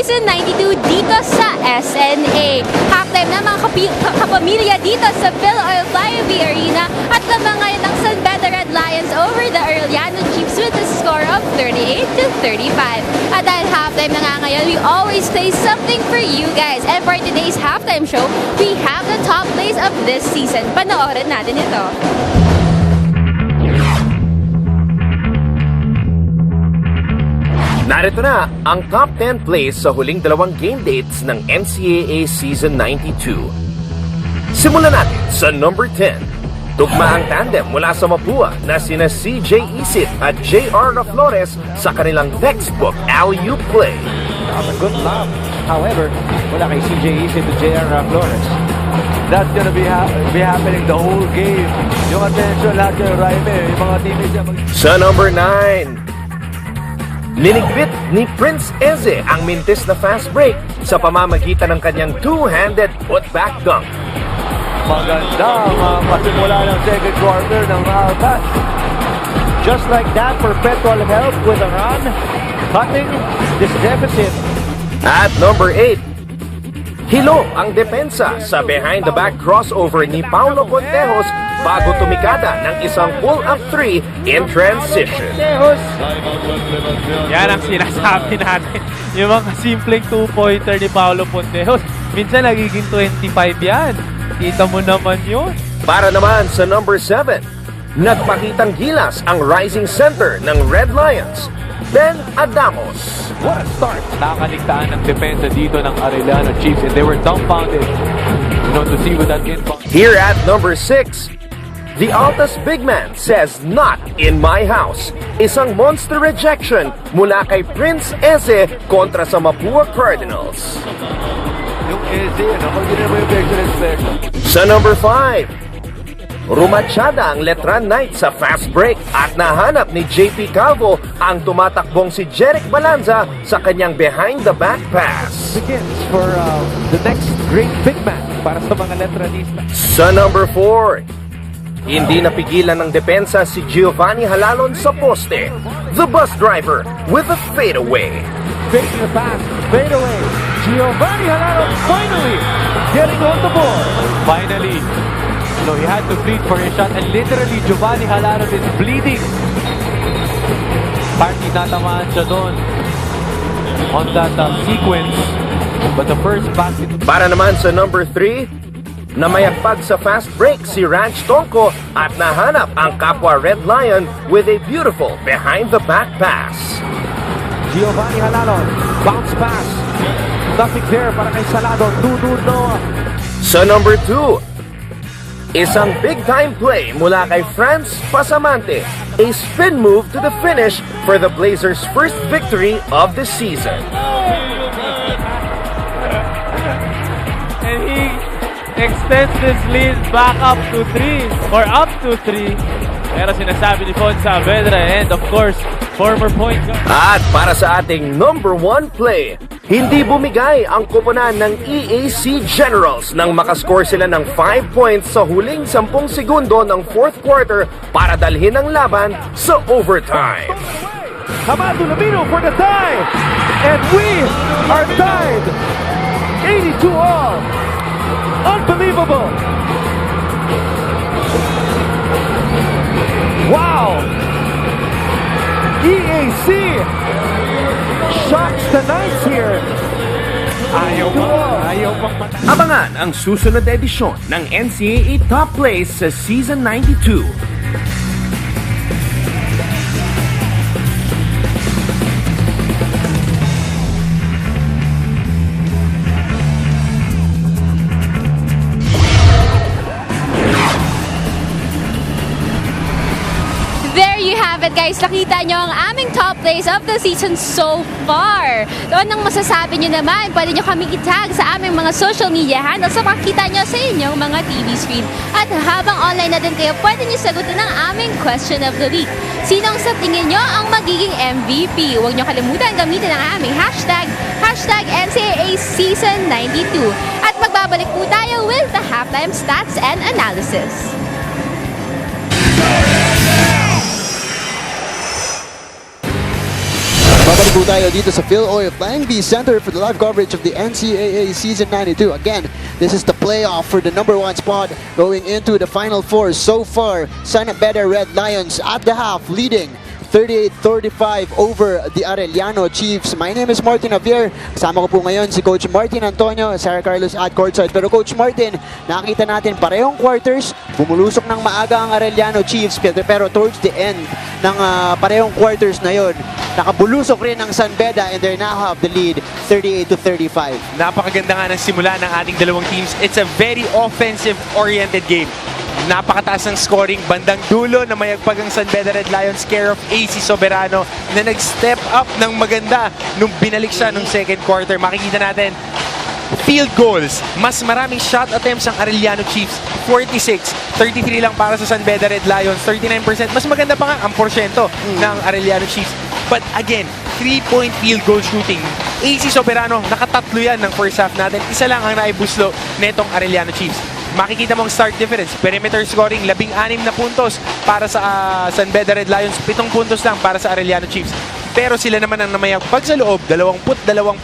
Season 92 dito sa SNA. Halftime na mga kapamilya dito sa Philippine Arena at lamangan ng San Beda Lions over the Arellano Chiefs with a score of 38-35. At dahil halftime na nga ngayon, we always play something for you guys. And for today's halftime show, we have the top plays of this season. Panoorin natin ito. Narito na ang top 10 plays sa huling dalawang game dates ng NCAA Season 92. Simulan natin sa number 10. Tugma ang tandem mula sa Mapua na sina CJ Isit at JR Flores sa kanilang textbook alley-oop play. A good lob. However, wala kay CJ Isit at JR Flores. That's gonna be happening the whole game. Yung attention lahat kay Raime, yung mga teammates niya. Sa number 9. Linigpit ni Prince Eze ang mintis na fast break sa pamamagitan ng kanyang two-handed putback dunk. Maganda ang pasimula ng second quarter ng Altas. Just like that, perpetual help with a run, cutting this deficit. At number 8, hilo ang depensa sa behind-the-back crossover ni Paulo Contejos bago tumikada ng isang pull-up 3 in transition. Yan ang sinasabi natin. Yung mga simpleng 2-pointer ni Paulo Contejos, minsan nagiging 25 yan. Kita mo naman yun. Para naman sa number 7, nagpakitang gilas ang rising center ng Red Lions, Ben Adamos. What a start! Nakaligtaan ng depensa dito ng Arellano Chiefs and they were dumbfounded, to see with that inbound. Here at number 6, the Altas big man says not in my house. Isang monster rejection mula kay Prince Eze kontra sa Mapua Cardinals. Yung Eze, hindi mo yung expect. Sa number 5, rumatsyada ang Letran Knight sa fast break at nahanap ni JP Calvo ang tumatakbong si Jeric Balanza sa kanyang behind-the-back pass. Begins for the next great big man para sa mga Letranista. Sa number 4, hindi napigilan ng depensa si Giovanni Halalon sa poste. The bus driver with a fadeaway. Faking the pass, fadeaway. Giovanni Halalon finally getting on the board. Finally, he had to plead for his shot and literally Giovanni Halalon is bleeding. Party natamaan siya doon on that sequence. But the first basket... Para naman sa number 3, namayagpag sa fast break si Ranch Tonko at nahanap ang kapwa Red Lion with a beautiful behind-the-back pass. Giovanni Halalon, bounce pass. Nothing there para kay Salado. No. Sa number 2, isang big-time play mula kay Franz Pasamante, a spin move to the finish for the Blazers' first victory of the season. And he extends this lead back up to 3 or up to 3. Pero sinasabi ni Fon Saavedra and of course, former point guard. At para sa ating number 1 play, hindi bumigay ang koponan ng EAC Generals nang makascore sila ng 5 points sa huling 10 segundo ng 4th quarter para dalhin ang laban sa overtime. Hamadu Lamino for the tie! And we are tied! 82 all! Unbelievable! Wow! EAC shocks the Knights here. Ayaw pa. Abangan ang susunod na edisyon ng NCAA Top Plays sa Season 92. There you have it guys, nakita nyo ang aming top plays of the season so far. So anong masasabi nyo naman? Pwede nyo kaming itag sa aming mga social media handles sa makikita nyo sa inyong mga TV screen. At habang online na din kayo, pwede nyo sagutin ang aming question of the week. Sinong sa tingin nyo ang magiging MVP? Huwag nyo kalimutan gamitin ang aming hashtag NCAA Season 92. At magbabalik po tayo with the halftime stats and analysis. Balik po tayo dito sa Phil Oil Flying V Center for the live coverage of the NCAA Season 92. Again, this is the playoff for the #1 spot going into the Final Four. So far, San Beda Red Lions at the half leading 38-35 over the Arellano Chiefs. My name is Martin Javier. Kasama ko po ngayon si Coach Martin Antonio, Sarah Carlos at courtside. Pero Coach Martin, nakita natin parehong quarters, bumulusok ng maaga ang Arellano Chiefs, pero towards the end ng parehong quarters na yon, nakabulusok rin ang San Beda and they now have the lead 38-35. Napakaganda nga ng simula ng ating dalawang teams. It's a very offensive-oriented game. Napakataas ng scoring, bandang dulo na mayagpag ang San Beda Red Lions, care of AC Soberano na nag-step up ng maganda nung binalik siya nung second quarter. Makikita natin, field goals, mas maraming shot attempts ang Arellano Chiefs, 46, 33 lang para sa San Beda Red Lions, 39%. Mas maganda pa nga ang porsyento ng Arellano Chiefs. But again, 3-point field goal shooting. AC Soberano, nakatatlo yan ng first half natin. Isa lang ang naibuslo netong Arellano Chiefs. Makikita mong start difference, perimeter scoring, 16 na puntos para sa San Beda Red Lions, 7 puntos lang para sa Arellano Chiefs. Pero sila naman ang namayagpag sa loob, 22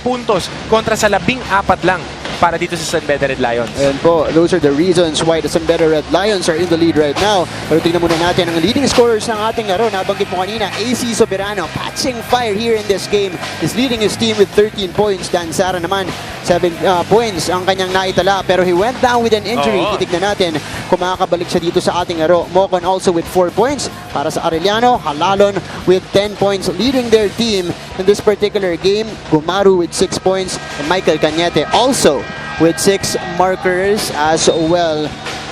puntos kontra sa 14 lang para dito sa San Beda Red Lions. And po, those are the reasons why the San Beda Red Lions are in the lead right now. Pero tingnan muna natin ang leading scorers ng ating laro. Nabanggit mo kanina, AC Soberano, catching fire here in this game. He's leading his team with 13 points. Dan Sara naman, 7 points ang kanyang naitala. Pero he went down with an injury. Titignan natin kung makakabalik siya dito sa ating laro. Mocon also with 4 points para sa Arellano. Halalon with 10 points leading their team in this particular game. Gumaru with 6 points. And Michael Cañete also with 6 markers as well.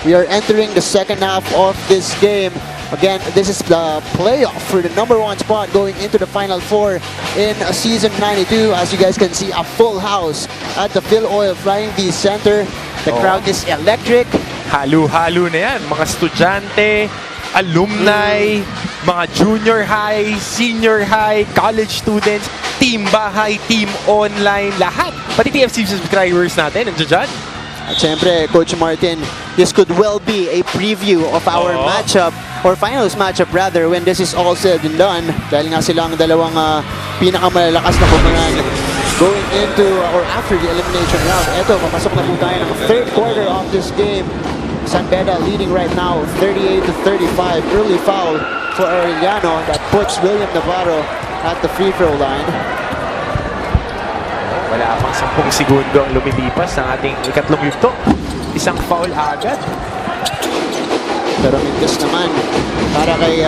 We are entering the second half of this game. Again, this is the playoff for the #1 spot going into the Final Four in Season 92. As you guys can see, a full house at the Phil Oil Flying V Center. The crowd is electric. Halo-halo na yan. Mga estudyante, alumni, mga junior high, senior high, college students, team bahay, team online, lahat. Pati TFC subscribers natin, nandiyan dyan. At syempre, Coach Martin, this could well be a preview of our matchup, or finals matchup rather, when this is all said and done. Dahil nga sila ang dalawang pinakamalalakas na kumangan going into or after the elimination round. Eto, papasok na po tayo ng third quarter of this game. San Beda leading right now, 38-35. Early foul for Arellano that puts William Navarro at the free throw line. Wala pang 10 segundo ang lumilipas ng ating ikatlong yugto. Isang foul agad. Pero mintis naman para kay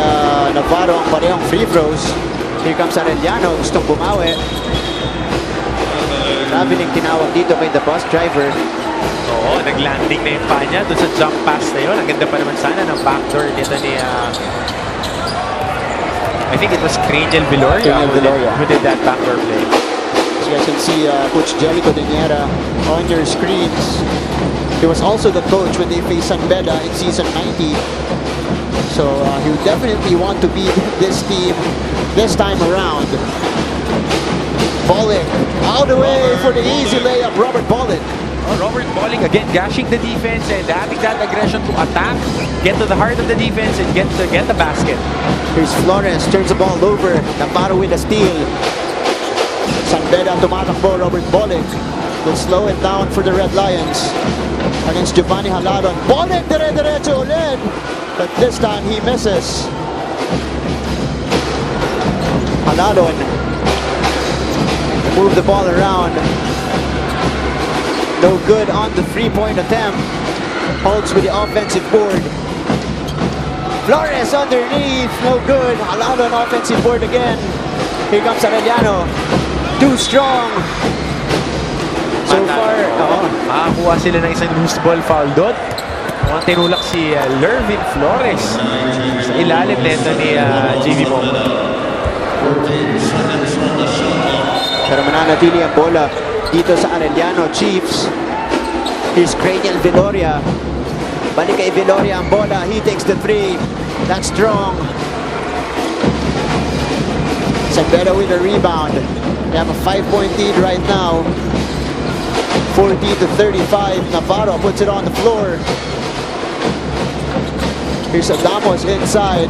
Navarro ang parehong free throws. Here comes Arellano, gustong bumawi. Traveling tinawag dito kay the bus driver. Oo, nag-landing na yung pa niya doon sa jump pass na yun. Ang ganda pa naman sana ng backdoor dito ni I think it was Craniel Viloria who did that backdoor play. As you guys can see, Coach Jellico Deniera on your screens. He was also the coach when they faced San Beda in Season 90. So he would definitely want to beat this team this time around. Bollick out the way for the easy layup, Robert Bollick. Robert Bolling again gashing the defense and having that aggression to attack, get to the heart of the defense and get the basket. Here's Flores, turns the ball over. Navarro with a steal. San Beda tumatakbo, Robert Bolling will slow it down for the Red Lions against Giovanni Halalon. Bolling dire-diretso ulit, but this time he misses. Halalon move the ball around. No good on the three-point attempt. Holds with the offensive board. Flores underneath, no good. Halalon offensive board again. Here comes Arellano. Too strong. So far, makakuha sila ng isang loose ball foul doon. Mukhang tinulak si Lervin Flores sa ilalim nito ni JV Mo. Pero mananatili ang bola dito sa Arellano Chiefs. Here's Craniel Viloria. Balik kay Viloria ang bola. He takes the three. That's strong. San Beda with a rebound. They have a 5-point lead right now. 40-35. Navarro puts it on the floor. Here's Adamos inside.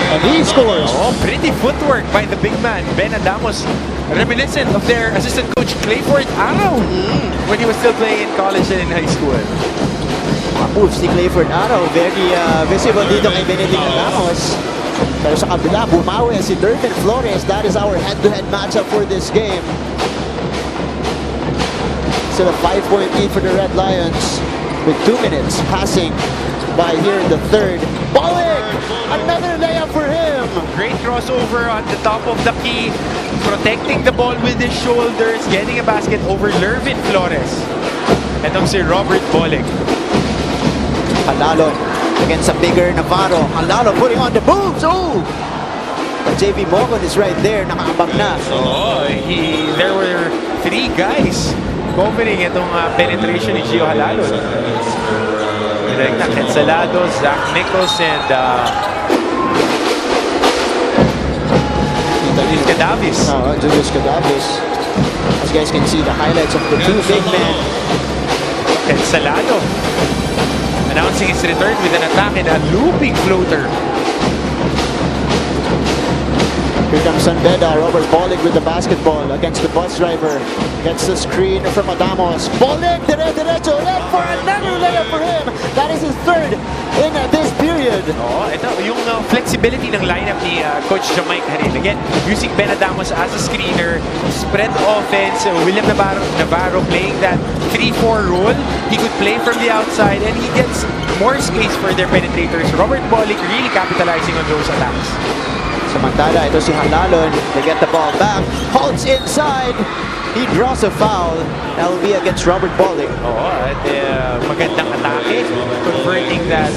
And he scores. Oh, pretty footwork by the big man, Ben Adamos. Reminiscent of their assistant coach, Clayford Arrow, when he was still playing in college and in high school. Moves ni Clayford Arrow. Very visible dito kay Benedict Adamos. Pero sa kabila, bumawi si Dervin Flores. That is our head-to-head matchup for this game. Still a 5-point lead for the Red Lions with 2 minutes passing by here in the third. Balik! Another layup for him! Great crossover on the top of the key, protecting the ball with his shoulders, getting a basket over Lervin Flores. Etong si Robert Bolick. Halalon against a bigger Navarro. Halalon putting on the moves. Oh! But JV Morgan is right there. Nakaabang na. Oh, there were 3 guys covering itong penetration ni Gio Halalon. Directa Quetzalado, Zach Nichols, and Julius Cadavis. Julius Cadavis. As you guys can see, the highlights of the 2 big men. Quetzalado announcing his return with an attack and a looping floater. Here comes San Beda. Robert Bolick with the basketball against the bus driver. Gets the screen from Adamos. Bolick, derecho, left for another layup for him. That is his third in this period. Oh, ito yung flexibility ng lineup ni Coach Jamaica Haril. Again, using Ben Adamos as a screener, spread offense, William Navarro playing that 3-4 role. He could play from the outside and he gets more space for their penetrators. Robert Bolick really capitalizing on those attacks. Samantala, ito si Halalon. They get the ball back. Holtz inside. He draws a foul. That will be against Robert Bolick. Oo, at magandang atake. Converting that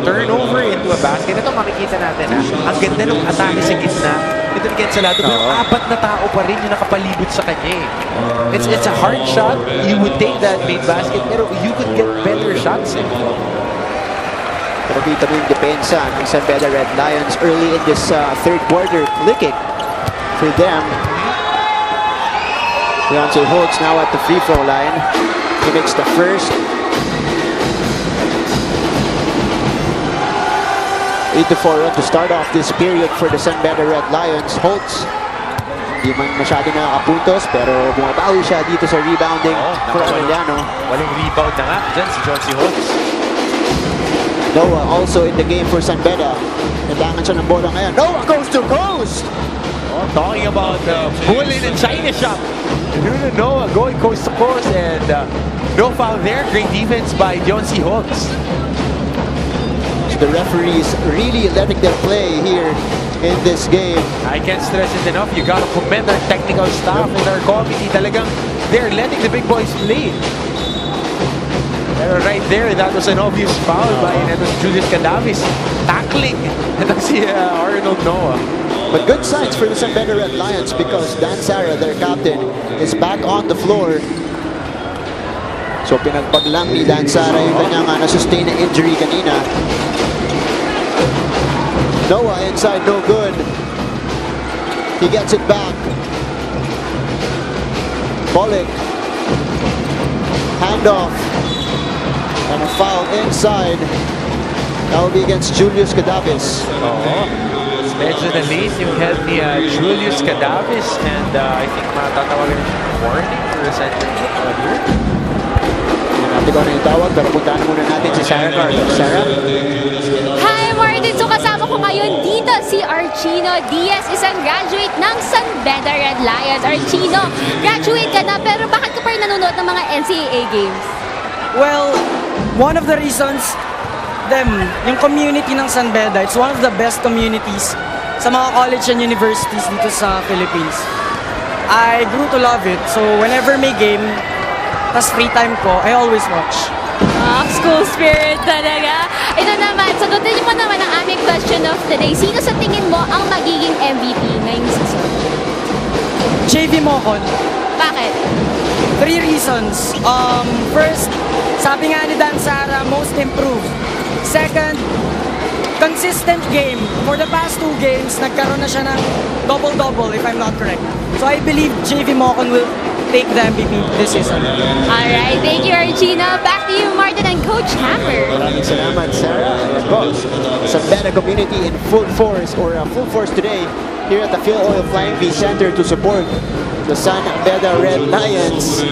turnover into a basket. Ito makikita natin ang ganda ng atake sa gitna. Ito ni Quetzalado, pero 4 na tao pa rin yung nakapalibot sa kanya. It's a hard shot. You would take that made basket, pero you could get better shots. Pero kita mo yung depensa ng San Beda Red Lions early in this third quarter, clicking for them. Deontay Holtz now at the free throw line. He makes the first. 8-4 run to start off this period for the San Beda Red Lions. Holtz, hindi man masyadong nakakapuntos, pero bumabawi siya dito sa rebounding for Arellano. Walang rebound na nga dyan si John C. Holtz. Noah also in the game for San Beda. Nabangan siya ng bola ngayon. Noah coast to coast! Oh, talking about bull in a China shop. Noah going coast to coast and no foul there. Great defense by John C. Holtz. So the referees really letting them play here in this game. I can't stress it enough. You gotta commend our technical staff and our committee. Talagang they're letting the big boys play. Pero right there, that was an obvious foul by Julius Cadavis. Tackling si Arnold Noah. But good signs for the San Beda Red Lions because Dan Sara, their captain, is back on the floor. So pinagpag lang ni Dan Sara yung kanyang na-sustain na injury kanina. Noah inside, no good. He gets it back. Bolick. Handoff. And a foul inside. That will be against Julius Cadavis. Medyo na late yung help ni Julius Cadavis and I think matatawagan na siya warning for the center here. Hindi natin kung ano yung tawag, pero puntahan muna natin si Sarah Carter. Sarah? Hi Martin! So kasama ko ngayon dito si Archino Diaz, isang graduate ng San Beda Red Lions. Archino, graduate ka na pero bakit ka pa rin nanonood ng mga NCAA games? Well, one of the reasons, yung community ng San Beda, it's one of the best communities sa mga college and universities dito sa Philippines. I grew to love it. So whenever may game, tas free time ko, I always watch. School spirit talaga. Ito naman, sagutin mo naman ang aming question of the day. Sino sa tingin mo ang magiging MVP ngayong season? JV Mocon. Bakit? 3 reasons. First, sabi nga ni Dan Sara, most improved. Second, consistent game. For the past 2 games, nagkaroon na siya ng double-double if I'm not correct. So I believe JV Mocon will take the MVP this season. Alright, thank you Archino. Back to you, Martin and Coach Hammer. Maraming salamat, Sarah. Ayan po, San Beda community in full force today here at the Phil Oil Flying V Center to support the San Beda Red Lions.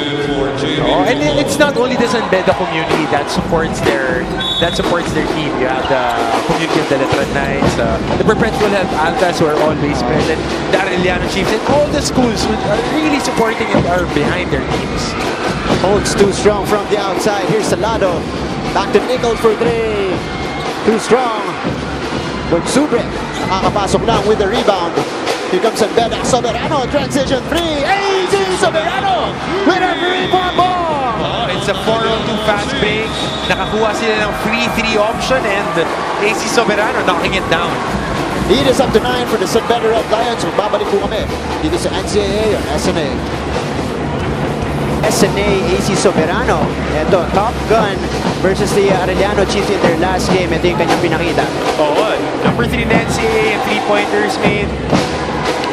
Oh, and it's not only the San Beda community that supports their team. You have the community of the Letran Knights, the Perpetual Health Altas who are always present, the Arellano Chiefs, and all the schools who are really supporting and are behind their teams. Holds too strong from the outside. Here's Salado. Back to Nickel for three. Too strong. Bonsubre. Nakakapasok lang with the rebound. Here comes San Beda. Soberano. Transition three. AZ Soberano with a three-point ball. Oh, it's a 4-on-2 fast break. Nakakuha sila ng free 3 option and AC Soberano knocking it down. Lead is up to 9 for the San Beda Red Lions. Magbabalik po kami dito sa NCAA on SNA. SNA AC Soberano. Ito, Top Gun versus the Arellano Chiefs in their last game. Ito yung kanyang pinakita. Oo. Number 3 na NCAA and 3-pointers made.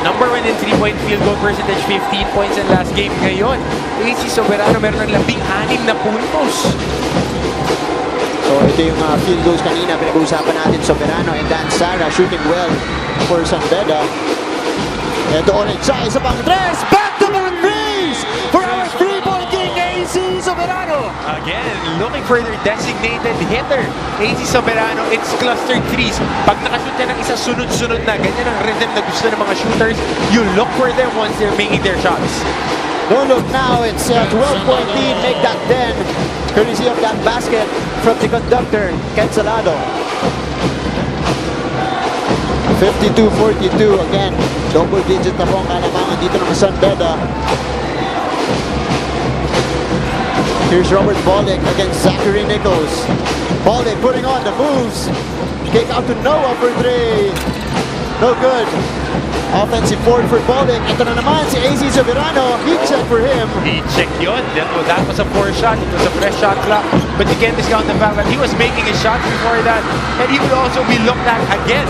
Number 1 in 3-point field goal percentage, 15 points in last game. Ngayon, AC Soberano meron ng 16 na puntos. So ito yung field goals kanina. Pinag-uusapan natin Soberano and Dan Sara shooting well for San Beda. Ito ulit siya. Isa pang tres. Back-to-back threes for our 3-point king AC Soberano. Again, looking for their designated hitter. AC Soberano, it's clustered threes. Pag nakashoot ka ng isa, sunod-sunod na. Ganyan ang rhythm na gusto ng mga shooters. You look for them once they're making their shots. Don't look now. It's a 12-point lead. Make that 10. Courtesy of that basket from the conductor, Ken Salado. 52-42 again. Double digit na po ang kalamangan dito ng San Beda. Here's Robert Bolek against Zachary Nichols. Bolek putting on the moves. Kick out to Noah for three. No good. Offensive board for Bolek. Ito na naman si AC Soberano. Heat check for him. He checked yun. That was a poor shot. It was a fresh shot clock. But you can't discount the fact that he was making his shots before that. And he will also be looked at again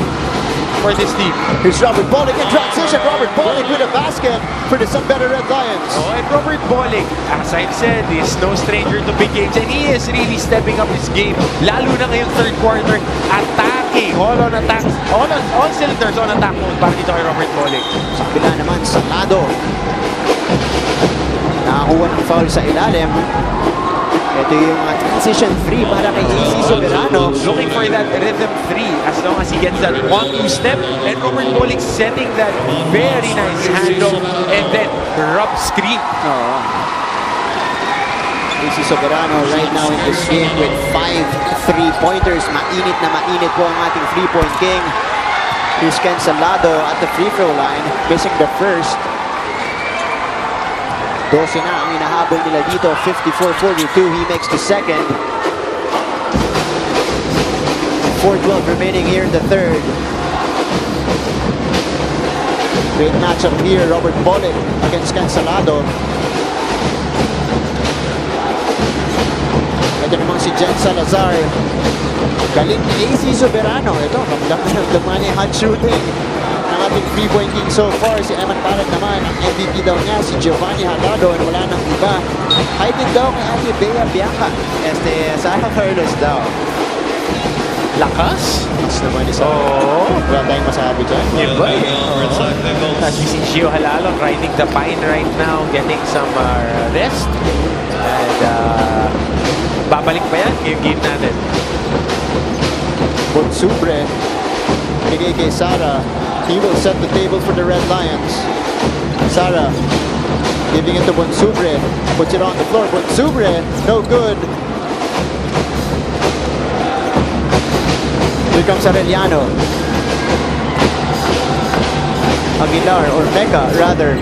for this team. Here's Robert Bolek in transition. Robert Bolek with a basket for the San Beda Red Lions. Oh, and Robert Bolek, as I've said, is no stranger to big games. And he is really stepping up his game. Lalo na ngayong third quarter. Attacking. All on attack. All cylinders on attack mode para dito kay Robert Bolek. Sa kabila naman, Salado. Nakakuha ng foul sa ilalim. Ito yung transition 3 para kay AC Soberano. Looking for that rhythm 3 as long as he gets that 1-2 step. And Robert Bolek setting that very nice handle and then rub screen. AC Soberano right now in this game with 5 3-pointers. Mainit na mainit po ang ating 3-point king. Here's Ken Salado at the free throw line, missing the first. 12 na ang inahabol nila dito, 54-42. He makes the second. 4:12 remaining here in the third. Great matchup here, Robert Bolek against Ken Salado. Ito namang si Jen Salazar. Galing ni AC Soberano. Ito, ramdam niya yung hot shooting ng ating 3-point king so far. Si Eman Palat naman, ang MVP daw niya, si Giovanni Halado, and wala nang iba. High din daw kay Ate Bea Bianca. Sarah Carlos daw. Lakas? Mas naman ni Sarah. Wala tayong masabi dyan. Iba eh. As we see Gio Halalo riding the pine right now, getting some rest. And babalik pa yan yung game natin. Bonsubre. Bigay kay Sara. He will set the table for the Red Lions. Sara giving it to Bonsubre. Puts it on the floor. Bonsubre, no good. Here comes Arellano. Aguilar or Mecca rather.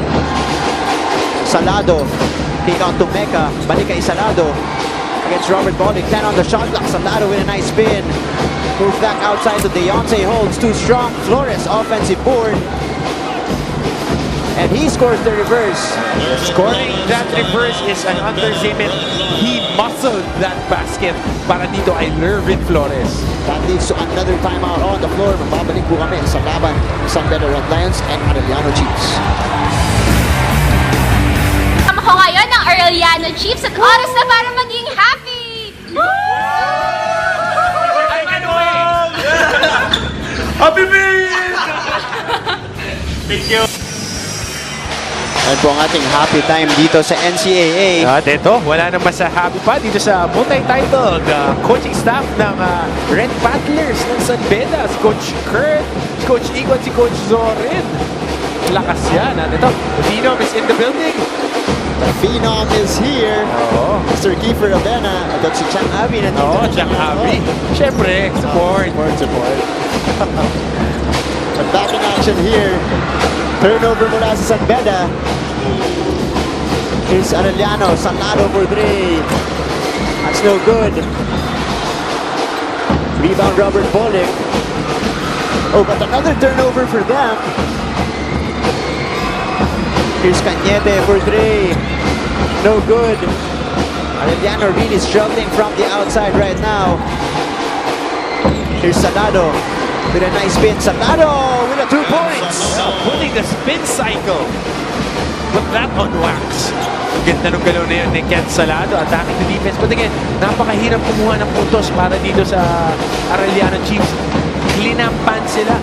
Salado. Kick out to Mecca. Balik kay Salado. Against Robert Bolek. 10 on the shot clock. Salado with a nice spin. Move back outside to Deontay Holds. Too strong. Flores offensive board. And he scores the reverse. Scoring that reverse is an understatement. He muscled that basket para dito ay Lervin Flores. That leads to another timeout on the floor. Mababalik po kami sa laban ng San Beda Red Lions and Arellano Chiefs. Ako ngayon ng Arellano Chiefs at oras na para maging happy! Woo! Happy Bean! Thank you. Yan po ang ating happy time dito sa NCAA. At ito, wala nang mas happy pa dito sa multi-titled coaching staff ng Red Battlers ng San Beda. Si Coach Kurt, si Coach Igon, si Coach Zorin. Lakas yan. At ito, the Phenom is in the building. The Phenom is here. Oo. Mr. Kiefer Abena. At si Chang Abi nandito. Oo, Jack Abby. Siyempre, support. Support. But back in action here. Turnover mula sa San Beda. Here's Arellano. Salado for 3. That's no good. Rebound Robert Pollock. Oh, but another turnover for them. Here's Cañete for 3. No good. Arellano really struggling from the outside right now. Here's Salado with a nice spin. Salado with a 2 points. Putting the spin cycle. Put that on wax. Ganda nung galaw na yun ni Ken Salado, attacking the defense. But again, napakahirap kumuha ng puntos para dito sa Arellano Chiefs. Linampan sila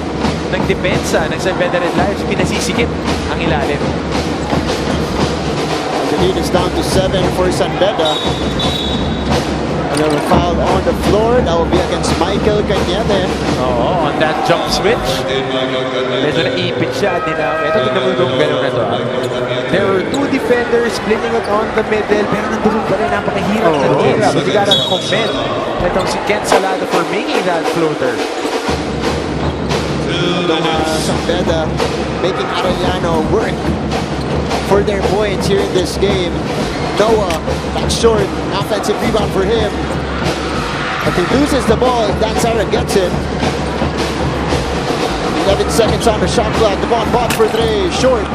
ng depensa ng San Beda Red Lions. Pinasisikip ang ilalim. The lead is down to 7 for San Beda. Another foul on the floor. That will be against Michael Cañete. Oo, on that jump switch. Medyo naipit siya. Ito, tignan mo yung galaw na to. There were 2 defenders splitting it on the middle. Pero nandun pa rin, napakahirap na tira. But you gotta commend itong si Ken Salado for making that floater. San Beda making Arellano work for their points here in this game. Noah, back short, offensive rebound for him. But he loses the ball, Dansara gets it. 11 seconds on the shot clock. Devon Bott for 3, short.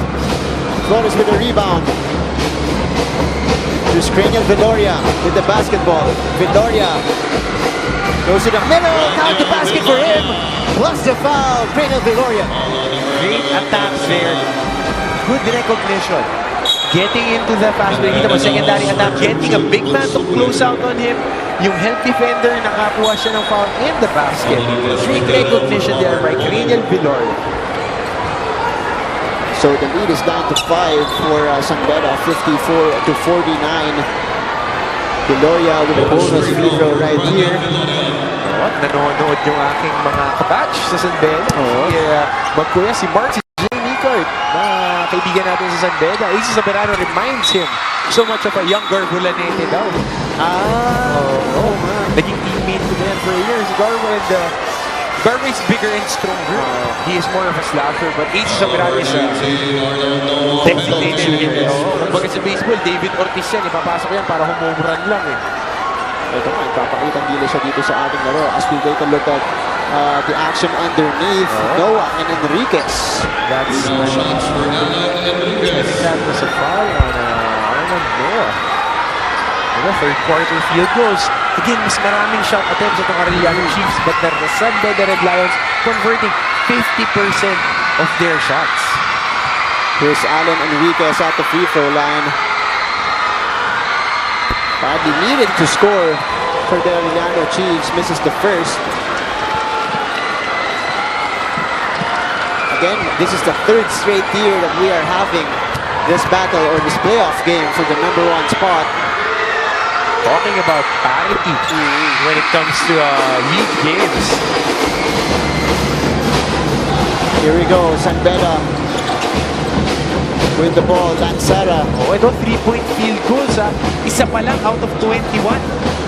Flores with a rebound. Here's Cranial Viloria with the basketball. Viloria goes to the middle, count the basket for him. Plus the foul, Cranial Viloria. Great attacks there. Good recognition. Getting into the pass play. Kita mo, secondary attack. Getting a big man to close out on him. Yung help defender, nakakuha siya ng foul in the basket. Great recognition there by Cranial Viloria. So the lead is down to 5 for San Beda, 54 to 49. Viloria with a bonus free throw right here. At nanonood yung aking mga kabatch sa San Beda. Magkuya si Mark, si Jay Nicart, na kaibigan natin sa San Beda. AC Soberano reminds him so much of a younger Bulanete daw. Naging teammate ko din for years. Garbo is bigger and stronger. He is more of a slasher, but AC Soberano is a technical shooter. Kumbaga sa baseball, David Ortiz yan. Ipapasok yan para home run lang eh. Ito nga, ipapakita nila siya dito sa ating laro as we take a look at the action underneath Noah and Enriquez. I think that was a foul on Noah. The third quarter field goals. Again, mas maraming shot attempts itong Arellano Chiefs, but the San Beda Red Lions converting 50% of their shots. Here's Alan Enriquez at the free throw line. Badly needed to score for the Arellano Chiefs. Misses the first. Again, this is the 3rd straight year that we are having this battle or this playoff game for the #1 spot. Talking about parity when it comes to league games. Here we go, San Beda with the ball, Dansara. Ito 3-point field goals ha. Isa pa lang out of 21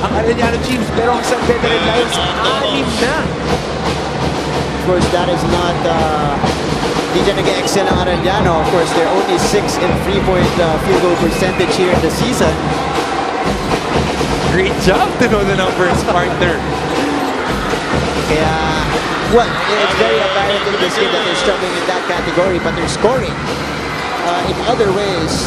ang Arellano Chiefs, pero ang San Beda Red Lions 6 na. Of course, that is not hindi dyan nag-excel ang Arellano. Of course, they're only 6 in 3-point field goal percentage here in the season. Great job to know the numbers, partner. Kaya, well, it's very apparent in this game that they're struggling in that category, but they're scoring in other ways.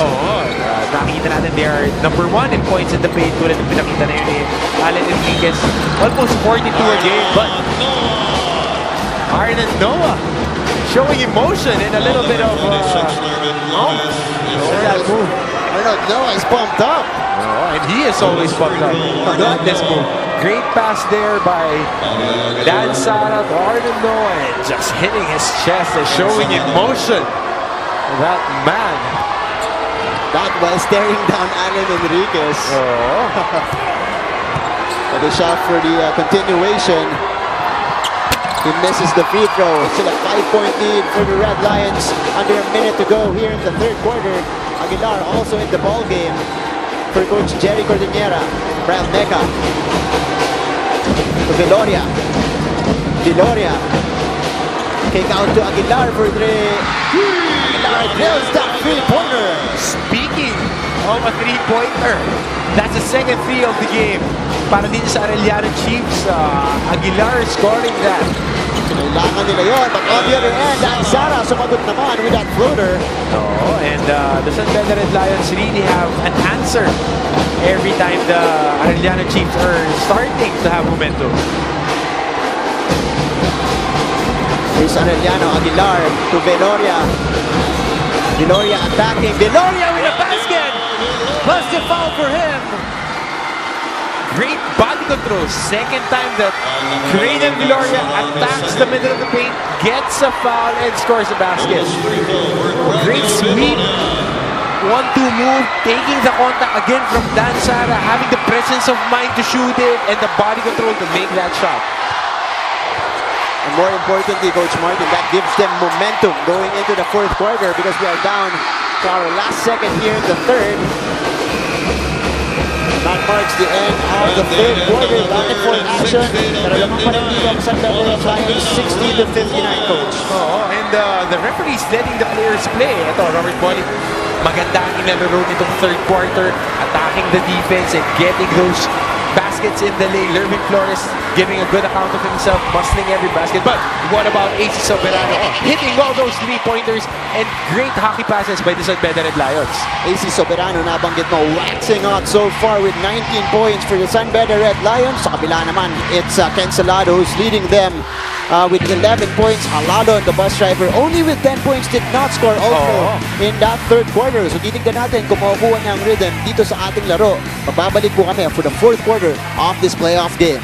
Nakita natin they are #1 in points in the paint. Tulad ng pinakita na yun ni Alan Enriquez. Almost 42 a game, but Arnon Noah showing emotion and a little bit of that move. Noah is pumped up. Oh, and he is always pumped up. Look at this move. Great pass there by Dan Sara to Arellano, and just hitting his chest and showing emotion. That man. That while staring down Alan Enriquez. Oh. But the shot for the continuation. He misses the free throw. Still a 5-point lead for the Red Lions. Under a minute to go here in the third quarter. Aguilar also in the ball game for Coach Jerry Cordillera. Brad Mecca to Viloria. Viloria. Kick out to Aguilar for three. Aguilar drills that three-pointer. Speaking of a three-pointer, that's the second three of the game. Para din sa Arellano Chiefs, Aguilar scoring that. Kailangan nila yun. But on the other end, Sara sumagot naman with that floater. Oh, and the San Beda Lions really have an answer every time the Arellano Chiefs are starting to have momentum. Here's Arellano, Aguilar to Viloria. Viloria attacking. Viloria with a basket! Plus the foul for him. Great body control. Second time that Creighton Viloria attacks the middle of the paint, gets a foul, and scores a basket. Great sweep. 1-2 move, taking the contact again from Dan Sara, having the presence of mind to shoot it, and the body control to make that shot. And more importantly, Coach Martin, that gives them momentum going into the fourth quarter because we are down to our last second here in the third. That marks the end of the third quarter. Back and forth action. Pero lamang pa rin dito ang San Beda Lions 60-59, Coach. Oh, and the referee's letting the players play. Ito, Robert Bolly, maganda ang inalaro nitong third quarter, attacking the defense and getting those baskets in the lane. Lervin Flores giving a good account of himself, bustling every basket. But what about AC Soberano? Hitting all those three-pointers and great hockey passes by the San Beda Lions. AC Soberano, nabanggit mo, waxing out so far with 19 points for the San Beda Red Lions. Sa kabila naman, it's Ken Salado who's leading them with 11 points. Halado, the bus driver, only with 10 points, did not score also in that third quarter. So titignan natin kung makukuha niya ang rhythm dito sa ating laro. Mababalik po kami for the fourth quarter of this playoff game.